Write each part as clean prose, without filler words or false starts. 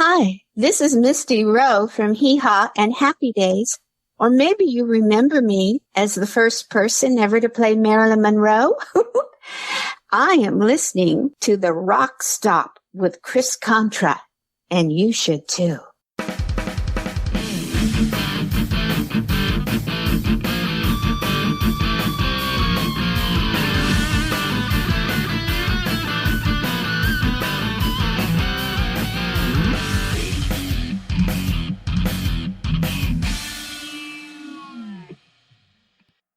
Hi, this is Misty Rowe from Hee Haw and Happy Days. Or maybe you remember me as the first person ever to play Marilyn Monroe. I am listening to the RockStop with Chris Contra, and you should too.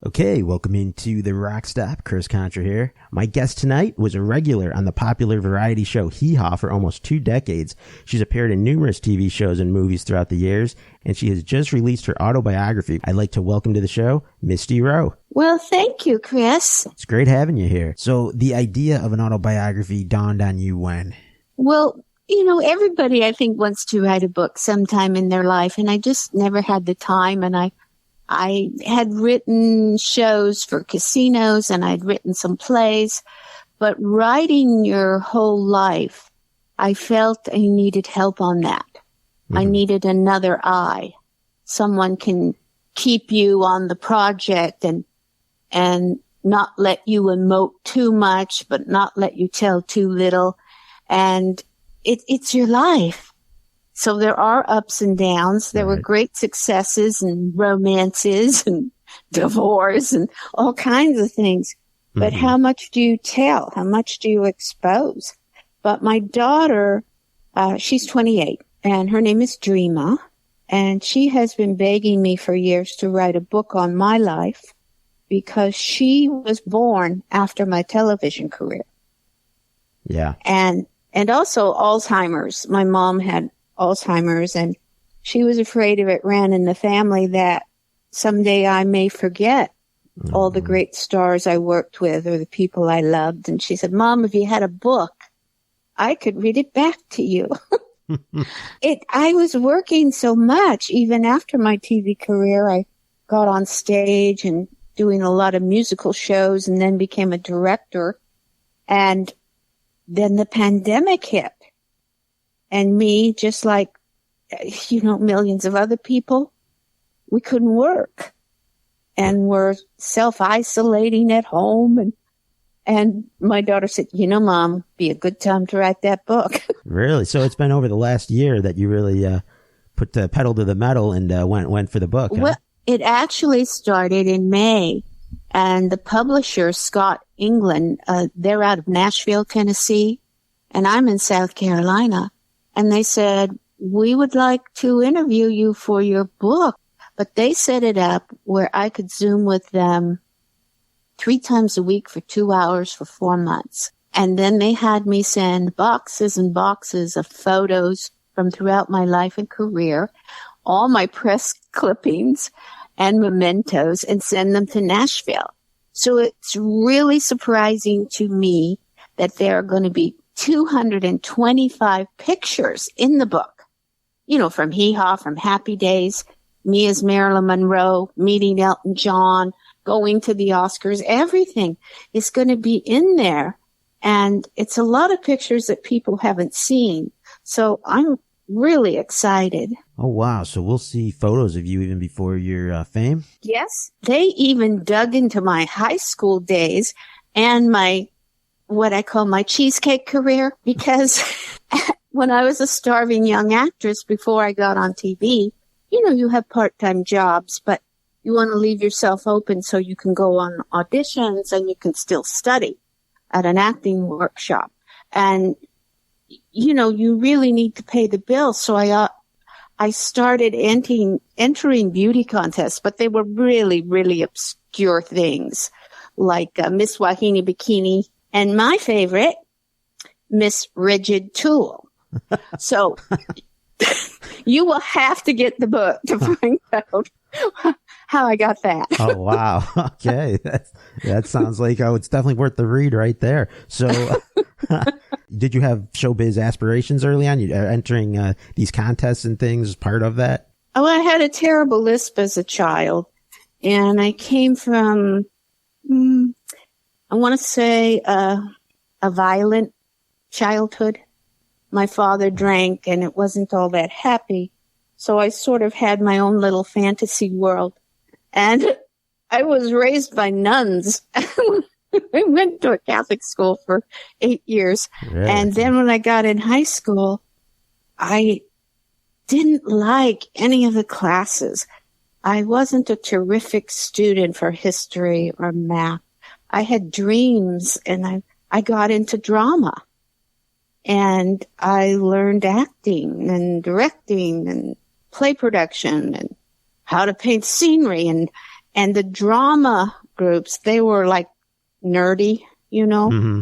Okay, welcome into the RockStop. Chris Contra here. My guest tonight was a regular on the popular variety show Hee Haw for almost 2 decades. She's appeared in numerous TV shows and movies throughout the years, and she has just released her autobiography. I'd like to welcome to the show, Misty Rowe. Well, thank you, Chris. It's great having you here. So the idea of an autobiography dawned on you when? Well, you know, everybody I think wants to write a book sometime in their life, and I just never had the time, and I had written shows for casinos and I'd written some plays, but writing your whole life, I felt I needed help on that. Mm-hmm. I needed another eye. Someone can keep you on the project and not let you emote too much, but not let you tell too little. And it's your life. So there are ups and downs. There were great successes and romances and divorce and all kinds of things. But how much do you tell? How much do you expose? But my daughter, she's 28 and her name is Dreama. And she has been begging me for years to write a book on my life because she was born after my television career. Yeah. And also Alzheimer's. My mom had Alzheimer's, and she was afraid if it ran in the family that someday I may forget all the great stars I worked with or the people I loved. And she said, Mom, if you had a book, I could read it back to you. I was working so much. Even after my TV career, I got on stage and doing a lot of musical shows and then became a director. And then the pandemic hit. And me, just like, you know, millions of other people, we couldn't work. And we're self-isolating at home. And my daughter said, you know, Mom, be a good time to write that book. Really? So it's been over the last year that you really put the pedal to the metal and went for the book. Well, it actually started in May. And the publisher, Scott England, they're out of Nashville, Tennessee. And I'm in South Carolina. And they said, we would like to interview you for your book. But they set it up where I could Zoom with them 3 times a week for 2 hours for 4 months. And then they had me send boxes and boxes of photos from throughout my life and career, all my press clippings and mementos, and send them to Nashville. So it's really surprising to me that there are going to be 225 pictures in the book, you know, from Hee Haw, from Happy Days, me as Marilyn Monroe, meeting Elton John, going to the Oscars, everything is going to be in there. And it's a lot of pictures that people haven't seen. So I'm really excited. Oh, wow. So we'll see photos of you even before your fame? Yes. They even dug into my high school days and what I call my cheesecake career, because when I was a starving young actress before I got on TV, you know, you have part-time jobs, but you want to leave yourself open so you can go on auditions and you can still study at an acting workshop. And, you know, you really need to pay the bills. So I started entering beauty contests, but they were really, really obscure things like Miss Wahine Bikini and my favorite, Miss Rigid Tool. So you will have to get the book to find out how I got that. Oh, wow. Okay. That sounds like, it's definitely worth the read right there. So did you have showbiz aspirations early on? You entering these contests and things as part of that? Oh, I had a terrible lisp as a child. And I came from, I want to say, a violent childhood. my father drank and it wasn't all that happy. So I sort of had my own little fantasy world. And I was raised by nuns. I went to a Catholic school for 8 years. Really? And then when I got in high school, I didn't like any of the classes. I wasn't a terrific student for history or math. I had dreams, and I got into drama. And I learned acting and directing and play production and how to paint scenery. And the drama groups, they were like nerdy, you know? Mm-hmm.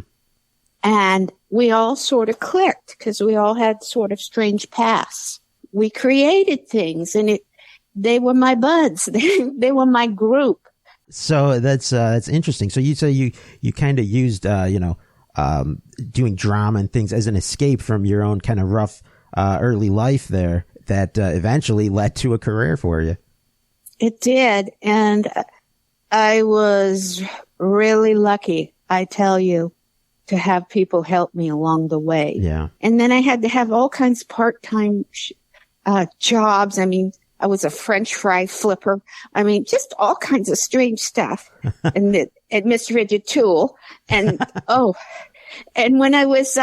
And we all sort of clicked because we all had sort of strange pasts. We created things, and they were my buds. They were my group. So that's interesting. So you say you kind of used, doing drama and things as an escape from your own kind of rough, early life there that, eventually led to a career for you. It did. And I was really lucky, I tell you, to have people help me along the way. Yeah. And then I had to have all kinds of part-time jobs. I mean, I was a French fry flipper. I mean, just all kinds of strange stuff. And at Miss Rigid Tool. And, and when I was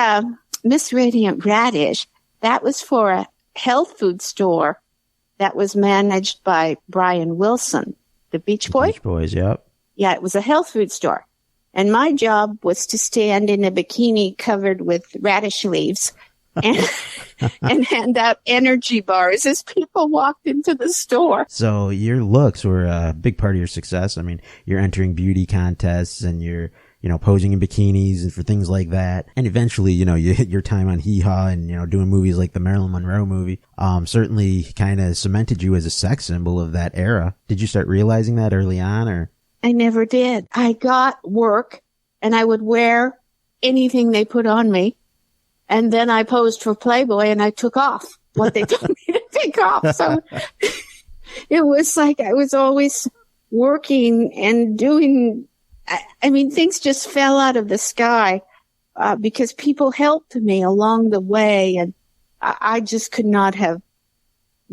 Miss Radiant Radish, that was for a health food store that was managed by Brian Wilson, the Beach Boy. Beach Boys, yep. Yeah, it was a health food store. And my job was to stand in a bikini covered with radish leaves and hand out energy bars as people walked into the store. So your looks were a big part of your success. I mean, you're entering beauty contests and you're, posing in bikinis and for things like that. And eventually, you hit your time on Hee Haw and, doing movies like the Marilyn Monroe movie, certainly kind of cemented you as a sex symbol of that era. Did you start realizing that early on, or? I never did. I got work and I would wear anything they put on me. And then I posed for Playboy and I took off what they told me to take off. So it was like I was always working and doing, I mean, things just fell out of the sky because people helped me along the way. And I just could not have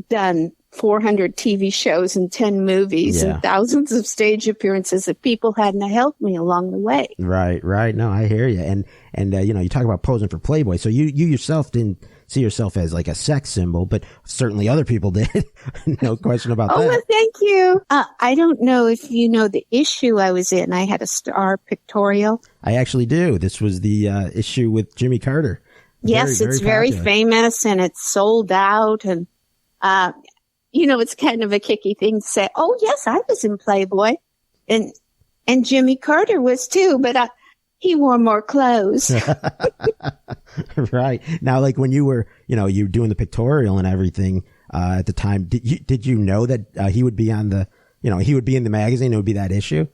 done 400 TV shows and 10 movies and thousands of stage appearances if people hadn't helped me along the way. Right. No, I hear you. And you talk about posing for Playboy. So you yourself didn't see yourself as like a sex symbol, but certainly other people did. No question about that. Oh, well, thank you. I don't know if you know the issue I was in. I had a star pictorial. I actually do. This was the issue with Jimmy Carter. Yes, it's very famous and it's sold out. And, it's kind of a kicky thing to say, oh, yes, I was in Playboy. And Jimmy Carter was too, but he wore more clothes. Right. Now, like when you were, you were doing the pictorial and everything at the time, did you know that he would be on the, he would be in the magazine? It would be that issue?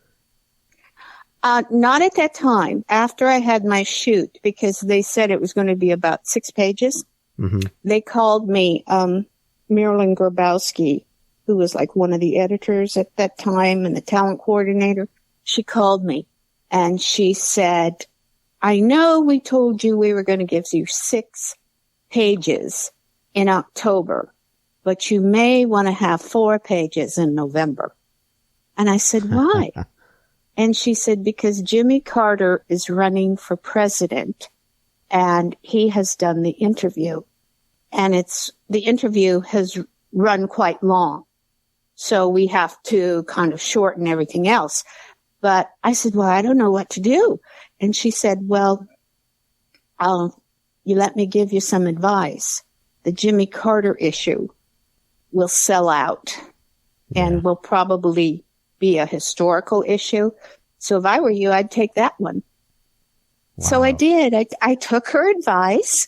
Not at that time. After I had my shoot, because they said it was going to be about 6 pages. Mm-hmm. They called me, Marilyn Grabowski, who was like one of the editors at that time and the talent coordinator. She called me and she said, I know we told you we were going to give you 6 pages in October, but you may want to have 4 pages in November. And I said, why? And she said, because Jimmy Carter is running for president and he has done the interview. And the interview has run quite long. So we have to kind of shorten everything else. But I said, well, I don't know what to do. And she said, well, you let me give you some advice. The Jimmy Carter issue will sell out and will probably be a historical issue. So if I were you, I'd take that one. Wow. So I did. I took her advice.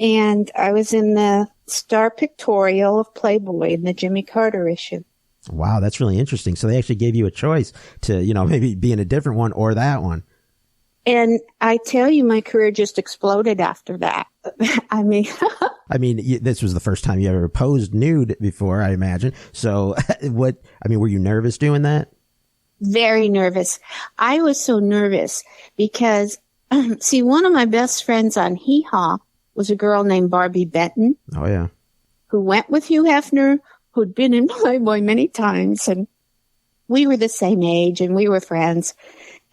And I was in the star pictorial of Playboy in the Jimmy Carter issue. Wow, that's really interesting. So they actually gave you a choice to, maybe be in a different one or that one. And I tell you, my career just exploded after that. I mean, this was the first time you ever posed nude before, I imagine. So were you nervous doing that? Very nervous. I was so nervous because, see, one of my best friends on Hee Haw was a girl named Barbi Benton. Oh, yeah. Who went with Hugh Hefner, who'd been in Playboy many times. And we were the same age and we were friends.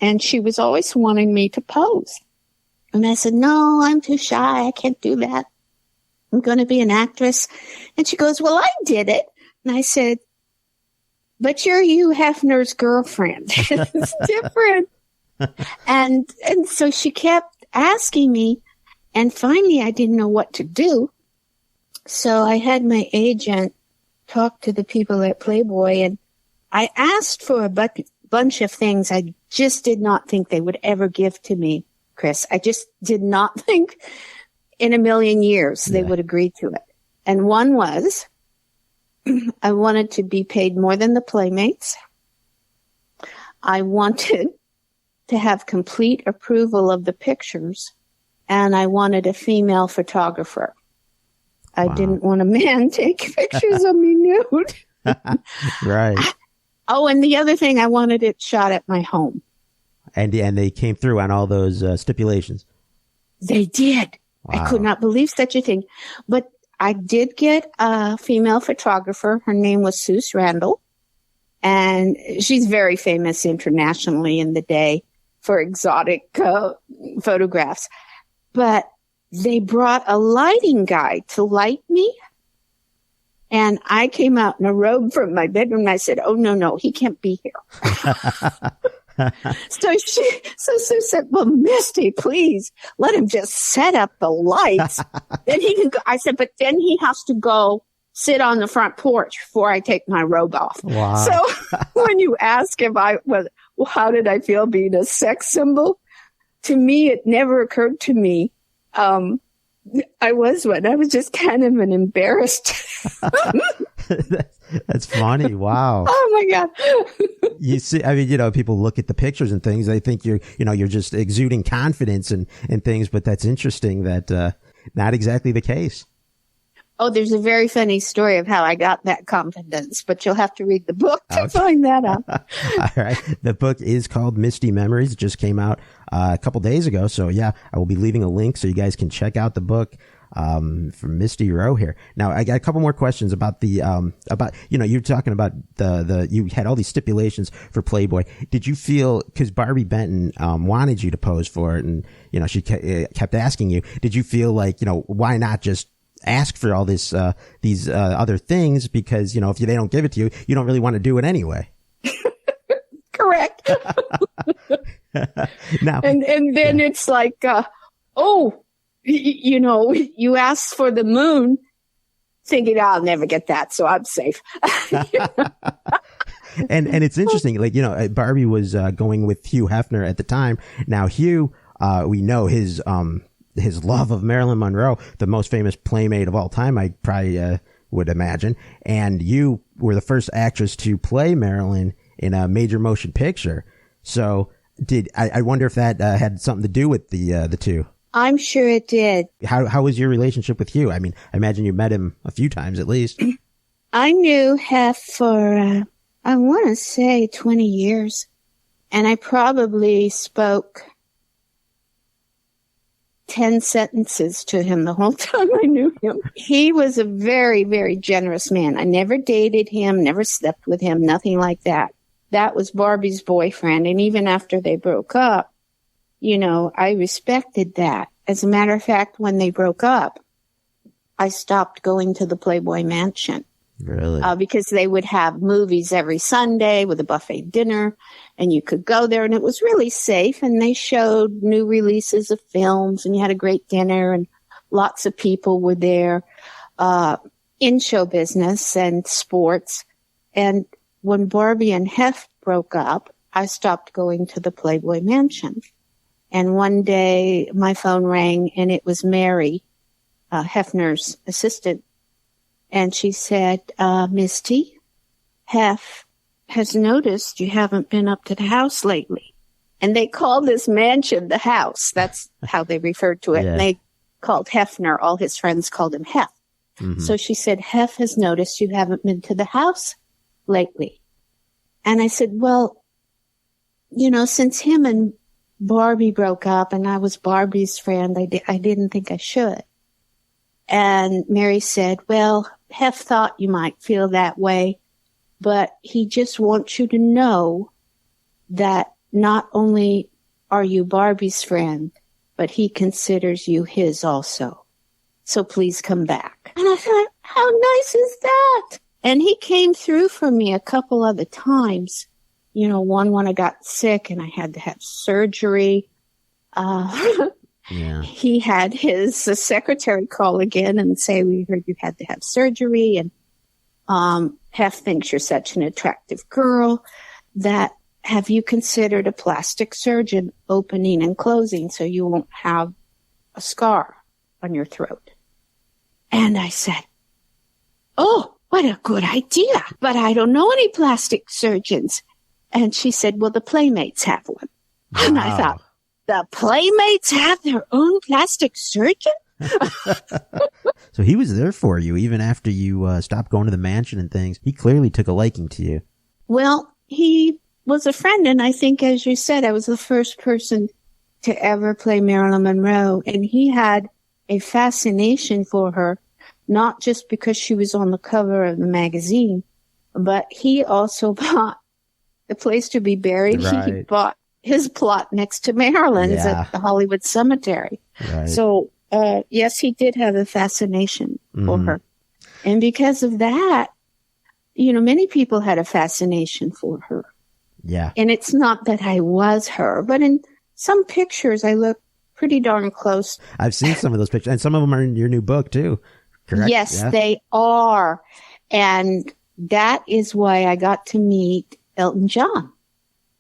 And she was always wanting me to pose. And I said, no, I'm too shy. I can't do that. I'm going to be an actress. And she goes, well, I did it. And I said, but you're Hugh Hefner's girlfriend. It's different. And so she kept asking me. And finally, I didn't know what to do. So I had my agent talk to the people at Playboy, and I asked for a bunch of things I just did not think they would ever give to me, Chris. I just did not think in a million years they would agree to it. And one was I wanted to be paid more than the Playmates. I wanted to have complete approval of the pictures, and I wanted a female photographer. I didn't want a man take pictures of me nude. Right. Oh, and the other thing, I wanted it shot at my home. And they came through on all those stipulations. They did. Wow. I could not believe such a thing. But I did get a female photographer. Her name was Suze Randall. And she's very famous internationally in the day for exotic photographs. But they brought a lighting guy to light me. And I came out in a robe from my bedroom and I said, oh, no, he can't be here. So Sue said, well, Misty, please let him just set up the lights. Then he can go. I said, but then he has to go sit on the front porch before I take my robe off. Wow. So when you ask if how did I feel being a sex symbol? To me, it never occurred to me. I was just kind of an embarrassed. That's funny. Wow. Oh my God. You see, I mean, people look at the pictures and things. They think you're just exuding confidence and things, but that's interesting that, not exactly the case. Oh, there's a very funny story of how I got that confidence, but you'll have to read the book to find that out. All right. The book is called Misty Memories. It just came out a couple days ago. So yeah, I will be leaving a link so you guys can check out the book from Misty Rowe here. Now, I got a couple more questions about the you're talking about you had all these stipulations for Playboy. Did you feel, because Barbi Benton wanted you to pose for it, and she kept asking you, did you feel like, why not just ask for all these other things, because if they don't give it to you, you don't really want to do it anyway? Correct. Now, and then it's like, you asked for the moon, thinking I'll never get that, so I'm safe. And it's interesting, Barbi was going with Hugh Hefner at the time. Now Hugh, we know his love of Marilyn Monroe, the most famous playmate of all time, I probably would imagine. And you were the first actress to play Marilyn in a major motion picture. So I wonder if that had something to do with the two. I'm sure it did. How was your relationship with Hugh? I mean, I imagine you met him a few times at least. I knew Hef for, I want to say 20 years. And I probably spoke 10 sentences to him the whole time I knew him. He was a very, very generous man. I never dated him, never slept with him, nothing like that. That was Barbi's boyfriend. And even after they broke up, I respected that. As a matter of fact, when they broke up, I stopped going to the Playboy Mansion. Really? Because they would have movies every Sunday with a buffet dinner, and you could go there, and it was really safe, and they showed new releases of films, and you had a great dinner, and lots of people were there in show business and sports. And when Barbi and Hef broke up, I stopped going to the Playboy Mansion. And one day my phone rang, and it was Mary, Hefner's assistant. And she said, Misty, Hef has noticed you haven't been up to the house lately. And they called this mansion the house. That's how they referred to it. Yeah. And they called Hefner, all his friends called him Hef. Mm-hmm. So she said, Hef has noticed you haven't been to the house lately. And I said, well, since him and Barbi broke up and I was Barbi's friend, I didn't think I should. And Mary said, well, Hef thought you might feel that way, but he just wants you to know that not only are you Barbi's friend, but he considers you his also. So please come back. And I thought, how nice is that? And he came through for me a couple other times. You know, one when I got sick and I had to have surgery. Yeah. He had his secretary call again and say, we heard you had to have surgery. And Hef thinks you're such an attractive girl that have you considered a plastic surgeon opening and closing so you won't have a scar on your throat? And I said, oh, what a good idea. But I don't know any plastic surgeons. And she said, well, the Playmates have one. Wow. And I thought, the Playmates have their own plastic surgeon? So he was there for you even after you stopped going to the mansion and things. He clearly took a liking to you. Well, he was a friend. And I think, as you said, I was the first person to ever play Marilyn Monroe. And he had a fascination for her, not just because she was on the cover of the magazine, but he also bought the place to be buried. Right. He bought his plot next to Marilyn's at the Hollywood Cemetery. Right. So, yes, he did have a fascination for her. And because of that, you know, many people had a fascination for her. Yeah. And it's not that I was her, but in some pictures I look pretty darn close. I've seen some of those pictures, and some of them are in your new book too. Correct? Yes, they are. And that is why I got to meet Elton John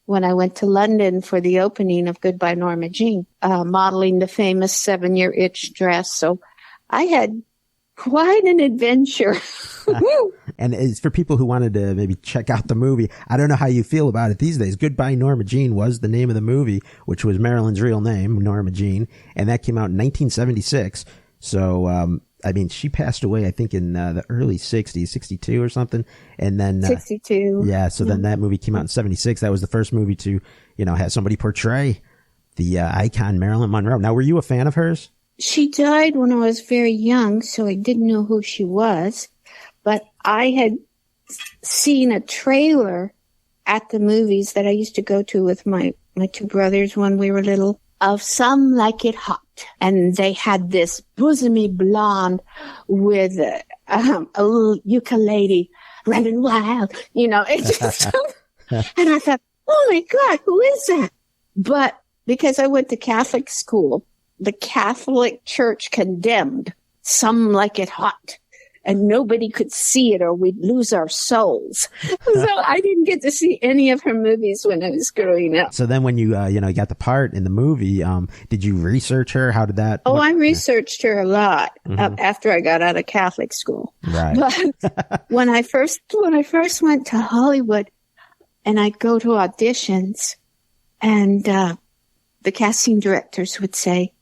when I went to London for the opening of Goodbye Norma Jean, modeling the famous 7-year itch dress. So I had quite an adventure. And it's for people who wanted to maybe check out the movie. I don't know how you feel about it these days. Goodbye Norma Jean was the name of the movie, which was Marilyn's real name, Norma Jean. And that came out in 1976. So, I mean, she passed away, I think, in the early 60s, 62 or something. And then 62. Yeah. So then that movie came out in 76. That was the first movie to, you know, have somebody portray the icon Marilyn Monroe. Now, were you a fan of hers? She died when I was very young, so I didn't know who she was. But I had seen a trailer at the movies that I used to go to with my two brothers when we were little of Some Like It Hot. And they had this bosomy blonde with a little ukulele running wild, you know. It just, and I thought, oh my God, who is that? But because I went to Catholic school, the Catholic Church condemned Some Like It Hot, and nobody could see it or we'd lose our souls. So I didn't get to see any of her movies when I was growing up. So then when you, got the part in the movie, did you research her? How did that? I researched her a lot after I got out of Catholic school. Right. But when I first went to Hollywood and I'd go to auditions and, the casting directors would say,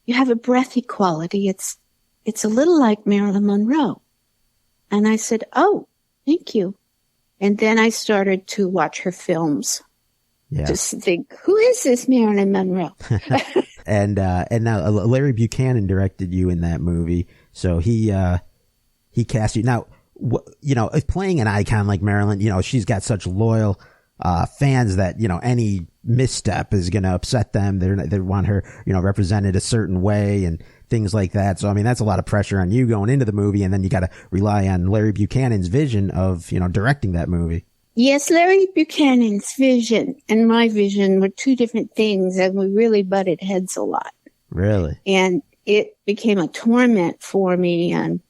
you have a breathy quality. It's a little like Marilyn Monroe. And I said, oh, thank you. And then I started to watch her films. Yeah. Just to think, who is this Marilyn Monroe? And now Larry Buchanan directed you in that movie. So he cast you. Now, playing an icon like Marilyn, she's got such loyal fans that, any misstep is going to upset them. They want her, represented a certain way and things like that. So, I mean, that's a lot of pressure on you going into the movie. And then you got to rely on Larry Buchanan's vision of, directing that movie. Yes, Larry Buchanan's vision and my vision were two different things, and we really butted heads a lot. Really? And it became a torment for me. And,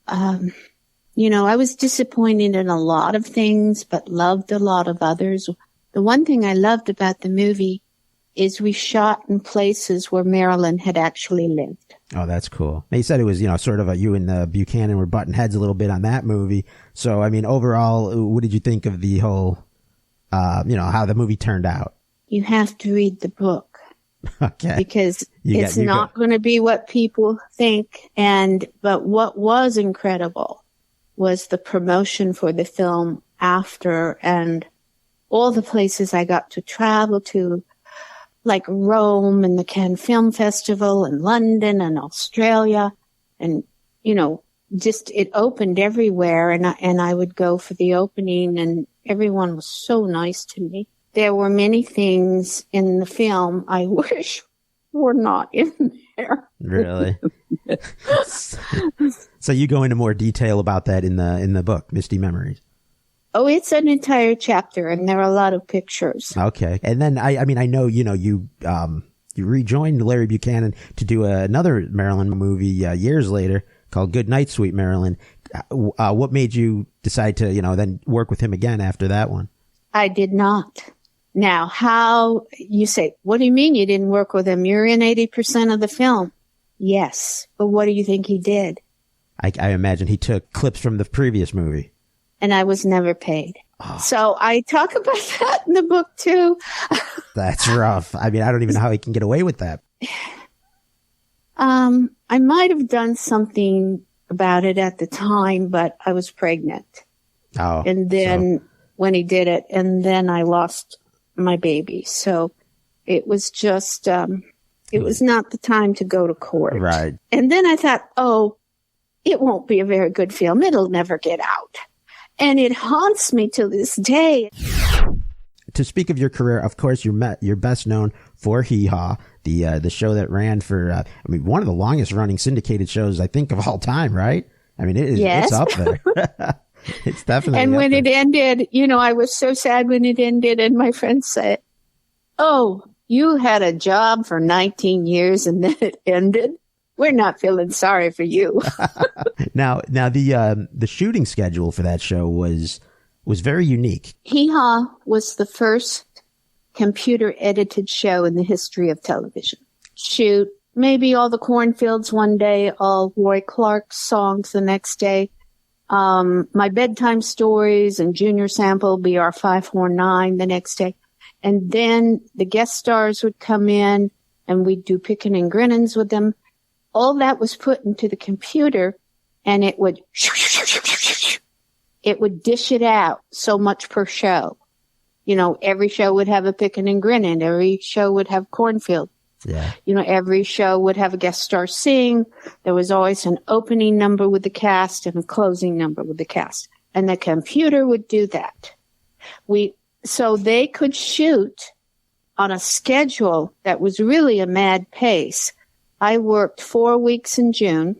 I was disappointed in a lot of things, but loved a lot of others. The one thing I loved about the movie is we shot in places where Marilyn had actually lived. Oh, that's cool. Now, you said it was, sort of you and Buchanan were butting heads a little bit on that movie. So, I mean, overall, what did you think of the whole, how the movie turned out? You have to read the book. Okay. Because it's not going to be what people think. But what was incredible was the promotion for the film after, and all the places I got to travel to, like Rome and the Cannes Film Festival and London and Australia and just it opened everywhere, and I would go for the opening, and everyone was so nice to me. There were many things in the film I wish were not in there. Really? So you go into more detail about that in the book, Misty Memories. Oh, it's an entire chapter, and there are a lot of pictures. Okay. And then I know, you rejoined Larry Buchanan to do another Marilyn movie years later called Good Night, Sweet Marilyn. What made you decide to, then work with him again after that one? I did not. Now, how you say, what do you mean you didn't work with him? You're in 80% of the film. Yes. But what do you think he did? I imagine he took clips from the previous movie. And I was never paid. Oh. So I talk about that in the book too. That's rough. I mean, I don't even know how he can get away with that. I might have done something about it at the time, but I was pregnant. Oh. And then when he did it, and then I lost my baby. So it was just, it was not the time to go to court. Right. And then I thought, it won't be a very good film. It'll never get out. And it haunts me to this day. To speak of your career, of course, you're best known for Hee Haw, the show that ran for, one of the longest running syndicated shows, I think, of all time, right? I mean, it's up there. It's definitely And when there. it ended, I was so sad when it ended, and my friend said, "Oh, you had a job for 19 years and then it ended. We're not feeling sorry for you." Now the shooting schedule for that show was very unique. Hee Haw was the first computer edited show in the history of television. Shoot maybe all the cornfields one day, all Roy Clark's songs the next day, my bedtime stories and Junior Sample BR 549 the next day. And then the guest stars would come in and we'd do pickin' and grinnin's with them. All that was put into the computer, and it would dish it out so much per show. Every show would have a pickin' and grinnin'. Every show would have cornfield. Yeah. Every show would have a guest star sing. There was always an opening number with the cast and a closing number with the cast. And the computer would do that. So they could shoot on a schedule that was really a mad pace. I worked 4 weeks in June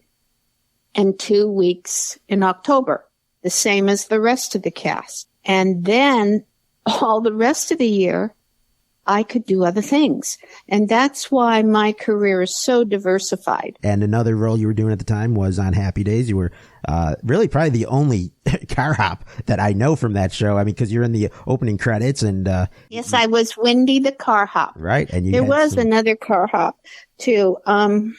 and 2 weeks in October, the same as the rest of the cast. And then all the rest of the year, I could do other things. And that's why my career is so diversified. And another role you were doing at the time was on Happy Days. You were really probably the only carhop that I know from that show. I mean, because you're in the opening credits. And yes, I was Wendy the carhop. Right. And there was another carhop too. And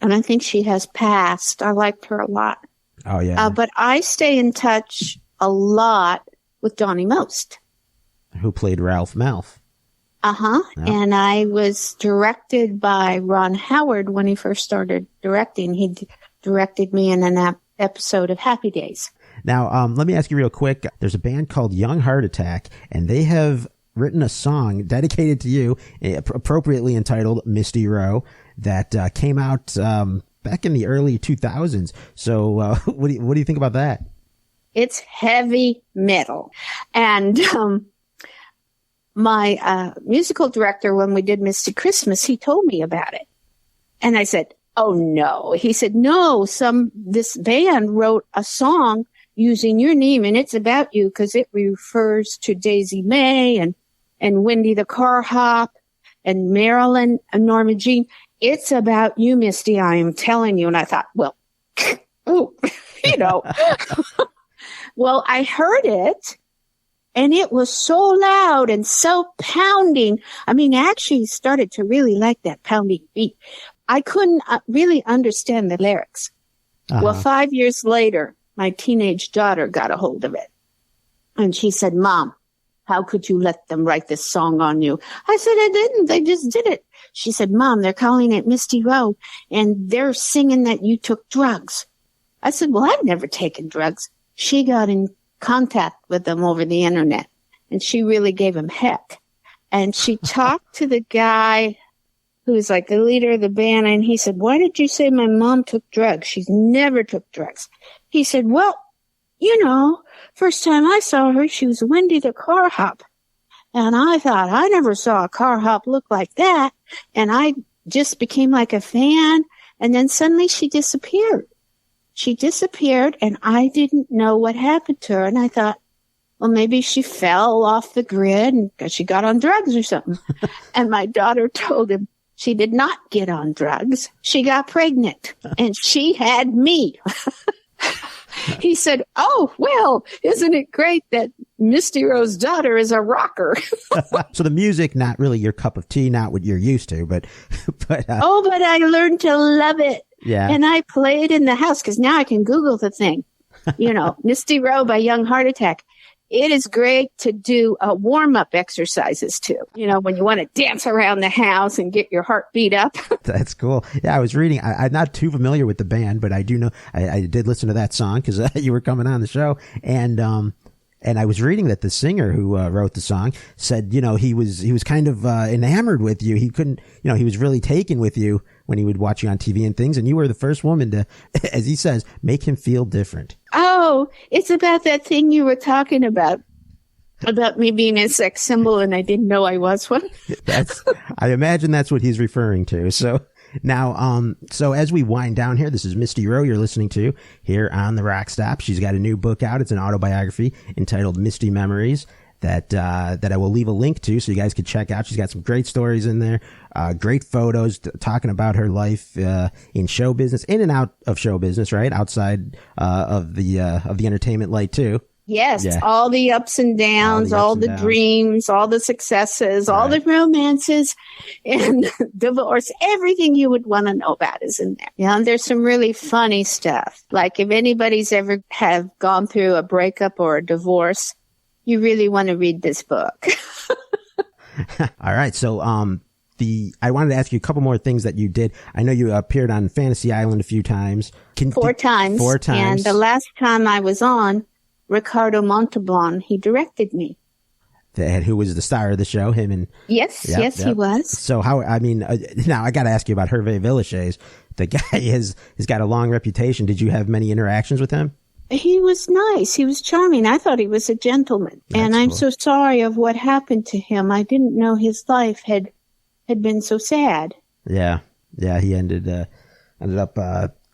I think she has passed. I liked her a lot. Oh, yeah. But I stay in touch a lot with Donnie Most, who played Ralph Malph. Uh-huh. Oh. And I was directed by Ron Howard when he first started directing. He directed me in an episode of Happy Days. Now, let me ask you real quick. There's a band called Young Heart Attack, and they have written a song dedicated to you, appropriately entitled Misty Rowe, that came out back in the early 2000s. So what do you think about that? It's heavy metal. And my musical director, when we did Misty Christmas, he told me about it. And I said, "Oh, no." He said, "No, this band wrote a song using your name, and it's about you because it refers to Daisy May and Wendy the carhop and Marilyn and Norma Jean. It's about you, Misty, I am telling you." And I thought, well, well, I heard it. And it was so loud and so pounding. I mean, I actually started to really like that pounding beat. I couldn't really understand the lyrics. Uh-huh. Well, 5 years later, my teenage daughter got a hold of it. And she said, "Mom, how could you let them write this song on you?" I said, "I didn't. They just did it." She said, "Mom, they're calling it Misty Rowe, and they're singing that you took drugs." I said, "Well, I've never taken drugs." She got in contact with them over the internet, and she really gave him heck. And she talked to the guy who's like the leader of the band. And he said, why did you say my mom took drugs? She's never took drugs. He said, well, first time I saw her, she was Wendy the carhop. And I thought, I never saw a carhop look like that. And I just became like a fan. And then suddenly she disappeared. And I didn't know what happened to her. And I thought, well, maybe she fell off the grid because she got on drugs or something. And my daughter told him she did not get on drugs. She got pregnant and she had me. He said, oh, well, isn't it great that Misty Rowe's daughter is a rocker? So the music, not really your cup of tea, not what you're used to, but but I learned to love it. Yeah. And I play it in the house because now I can Google the thing. Misty Rowe by Young Heart Attack. It is great to do warm-up exercises, too. When you want to dance around the house and get your heart beat up. That's cool. Yeah, I was reading. I'm not too familiar with the band, but I do know. I did listen to that song because you were coming on the show. And I was reading that the singer who wrote the song said, he was kind of enamored with you. He couldn't, he was really taken with you when he would watch you on TV and things. And you were the first woman to, as he says, make him feel different. Oh, it's about that thing you were talking about me being a sex symbol, and I didn't know I was one. I imagine that's what he's referring to. So now, so as we wind down here, this is Misty Rowe you're listening to here on the RockStop. She's got a new book out. It's an autobiography entitled Misty Memories that I will leave a link to so you guys can check out. She's got some great stories in there, great photos talking about her life in show business, in and out of show business, right? Outside of the entertainment light too. Yes, yeah. All the ups and downs, all the dreams, all the successes, all the romances, and divorce. Everything you would want to know about is in there. Yeah, and there's some really funny stuff. Like if anybody's ever have gone through a breakup or a divorce, you really want to read this book. All right, so I wanted to ask you a couple more things that you did. I know you appeared on Fantasy Island a few times. Four times. And the last time I was on, Ricardo Montalban, he directed me. Who was the star of the show? Him and yes, he was. So now I got to ask you about Herve Villechaize. The guy has got a long reputation. Did you have many interactions with him? He was nice. He was charming. I thought he was a gentleman. And I'm so sorry of what happened to him. I didn't know his life had been so sad. Yeah. He ended up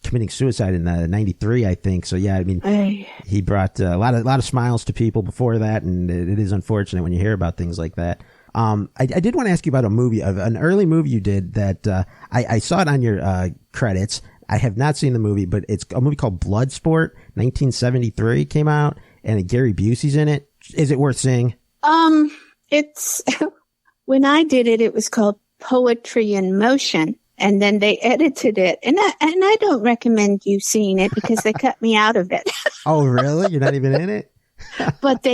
committing suicide in 93, I think. So yeah, I mean, he brought a lot of smiles to people before that, and it is unfortunate when you hear about things like that. I did want to ask you about a movie, an early movie you did that I saw it on your credits. I have not seen the movie, but it's a movie called Bloodsport, 1973 came out, and Gary Busey's in it. Is it worth seeing? It's when I did it, it was called Poetry in Motion. And then they edited it. And I don't recommend you seeing it because they cut me out of it. Oh, really? You're not even in it? But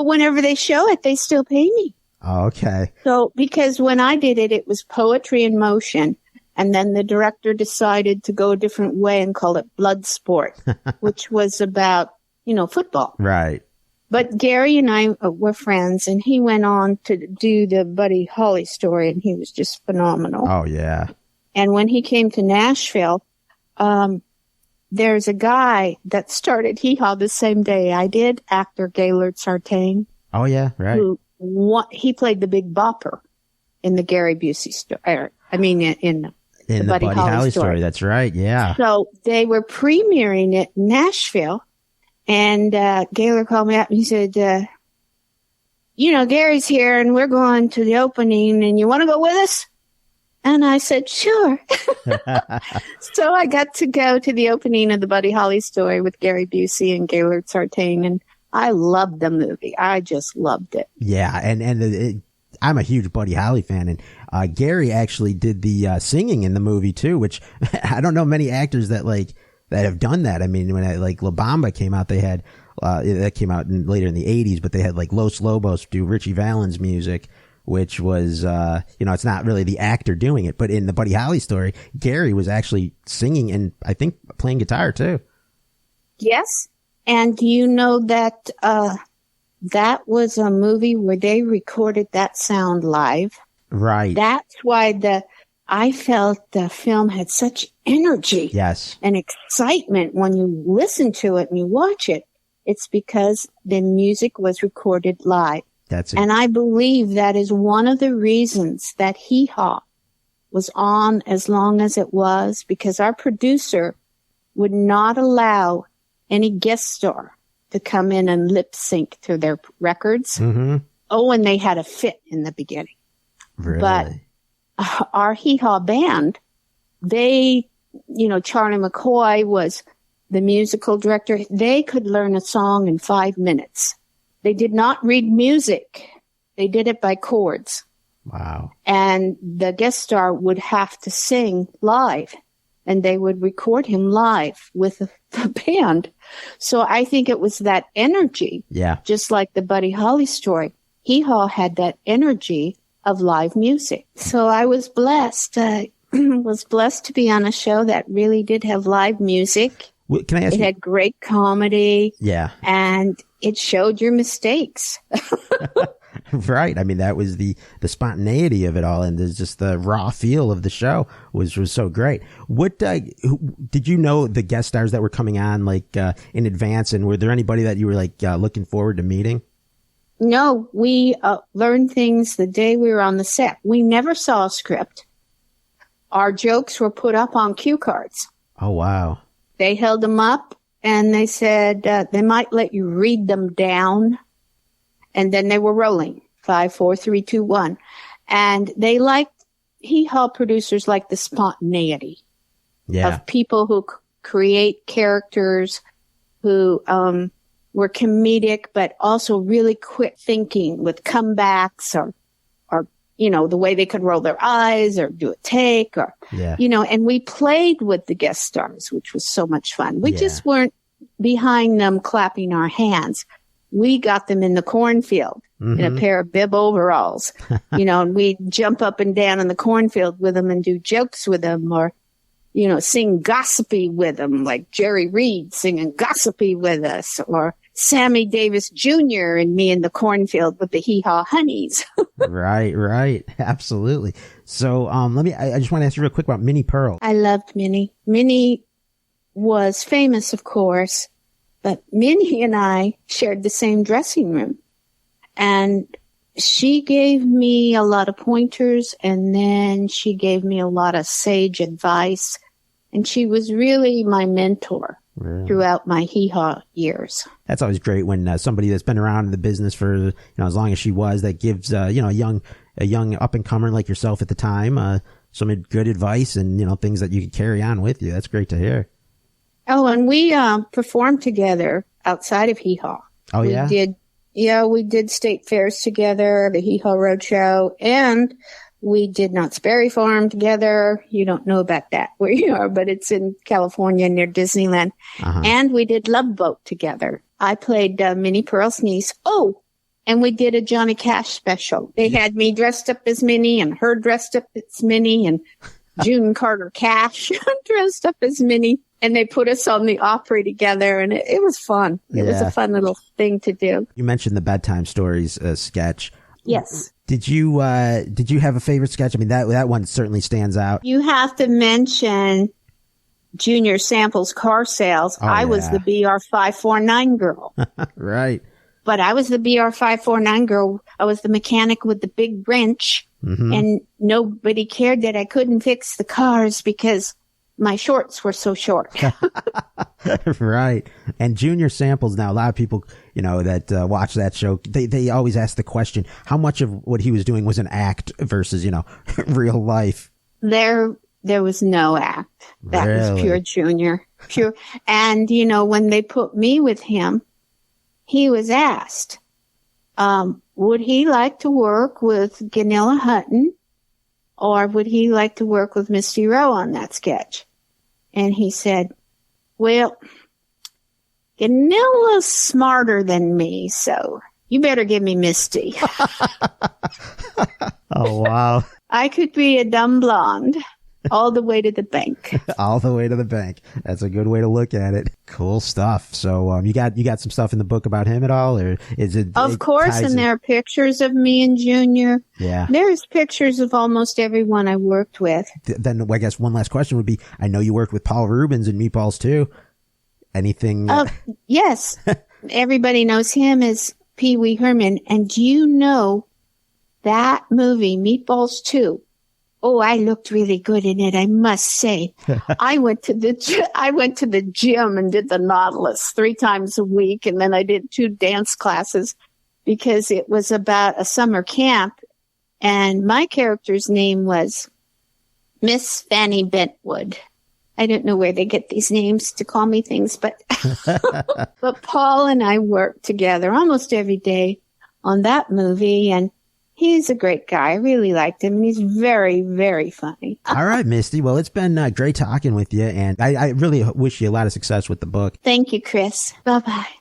whenever they show it, they still pay me. Oh, okay. So, because when I did it, it was Poetry in Motion. And then the director decided to go a different way and call it Bloodsport, which was about, football. Right. But Gary and I were friends, and he went on to do the Buddy Holly story, and he was just phenomenal. Oh, yeah. And when he came to Nashville, there's a guy that started Hee Haw the same day I did, actor Gaylord Sartain. Oh, yeah, right. He played the Big Bopper in the Gary Busey story. In the Buddy Holly story. That's right, yeah. So they were premiering it in Nashville. And Gaylord called me up and he said, Gary's here and we're going to the opening and you want to go with us? And I said, sure. So I got to go to the opening of the Buddy Holly story with Gary Busey and Gaylord Sartain. And I loved the movie. I just loved it. Yeah. And I'm a huge Buddy Holly fan. And Gary actually did the singing in the movie too, which I don't know many actors that have done that. I mean, when La Bamba came out, they had, that came out later in the 80s, but they had Los Lobos do Richie Valens music, which was, it's not really the actor doing it, but in the Buddy Holly story, Gary was actually singing and I think playing guitar too. Yes. And do you know that, that was a movie where they recorded that sound live? Right. That's why the I felt the film had such energy. Yes. And excitement when you listen to it and you watch it. It's because the music was recorded live. And I believe that is one of the reasons that Hee Haw was on as long as it was, because our producer would not allow any guest star to come in and lip sync to their records. Mm-hmm. Oh, and they had a fit in the beginning. Really? But our Hee Haw band, Charlie McCoy was the musical director. They could learn a song in 5 minutes. They did not read music. They did it by chords. Wow. And the guest star would have to sing live, and they would record him live with the band. So I think it was that energy. Yeah. Just like the Buddy Holly story. Hee Haw had that energy of live music. So I was blessed. Was blessed to be on a show that really did have live music. Can I ask you? It had great comedy. Yeah. And it showed your mistakes. Right. I mean, that was the spontaneity of it all, and there's just the raw feel of the show was so great. What did you know the guest stars that were coming on in advance, and were there anybody that you were looking forward to meeting? No, we learned things the day we were on the set. We never saw a script. Our jokes were put up on cue cards. Oh, wow. They held them up, and they said they might let you read them down. And then they were rolling. 5, 4, 3, 2, 1. And they Hee Haw producers like the spontaneity of people who create characters who were comedic, but also really quick thinking with comebacks or the way they could roll their eyes or do a take and we played with the guest stars, which was so much fun. We just weren't behind them clapping our hands. We got them in the cornfield in a pair of bib overalls, and we'd jump up and down in the cornfield with them and do jokes with them or, sing gossipy with them, like Jerry Reed singing gossipy with us, or Sammy Davis Jr. and me in the cornfield with the Hee Haw Honeys. Right. Absolutely. So, I just want to ask you real quick about Minnie Pearl. I loved Minnie. Minnie was famous, of course. But Minnie and I shared the same dressing room, and she gave me a lot of pointers, and then she gave me a lot of sage advice, and she was really my mentor throughout my Hee Haw years. That's always great when somebody that's been around in the business for as long as she was, that gives a young up and comer like yourself at the time some good advice and things that you could carry on with you. That's great to hear. Oh, and we performed together outside of Hee Haw. Oh, yeah? We did state fairs together, the Hee Haw Roadshow, and we did Knott's Berry Farm together. You don't know about that where you are, but it's in California near Disneyland. Uh-huh. And we did Love Boat together. I played Minnie Pearl's niece. Oh, and we did a Johnny Cash special. They had me dressed up as Minnie and her dressed up as Minnie and June Carter Cash dressed up as Minnie. And they put us on the Opry together, and it was fun. It was a fun little thing to do. You mentioned the Bedtime Stories sketch. Yes. Did you have a favorite sketch? I mean, that one certainly stands out. You have to mention Junior Sample's car sales. I was the BR549 girl. Right. But I was the BR549 girl. I was the mechanic with the big wrench, and nobody cared that I couldn't fix the cars because my shorts were so short. Right. And Junior Samples, now a lot of people, that watch that show, they always ask the question, how much of what he was doing was an act versus, real life? There was no act. That was pure Junior. Pure. And, when they put me with him, he was asked, would he like to work with Ganilla Hutton, or would he like to work with Misty Rowe on that sketch? And he said, well, Ganilla's smarter than me, so you better give me Misty. Oh, wow. I could be a dumb blonde, all the way to the bank. All the way to the bank. That's a good way to look at it. Cool stuff. So, you got some stuff in the book about him at all, or is it? Of course, and there are pictures of me and Junior. Yeah. There's pictures of almost everyone I worked with. Then I guess one last question would be, I know you worked with Paul Rubens in Meatballs II. Anything? Yes. Everybody knows him as Pee Wee Herman. And do you know that movie, Meatballs II? Oh, I looked really good in it, I must say. I went to the gym and did the Nautilus 3 times a week, and then I did 2 dance classes because it was about a summer camp, and my character's name was Miss Fanny Bentwood. I don't know where they get these names to call me things, but but Paul and I worked together almost every day on that movie, and he's a great guy. I really liked him. He's very, very funny. All right, Misty. Well, it's been great talking with you, and I really wish you a lot of success with the book. Thank you, Chris. Bye-bye.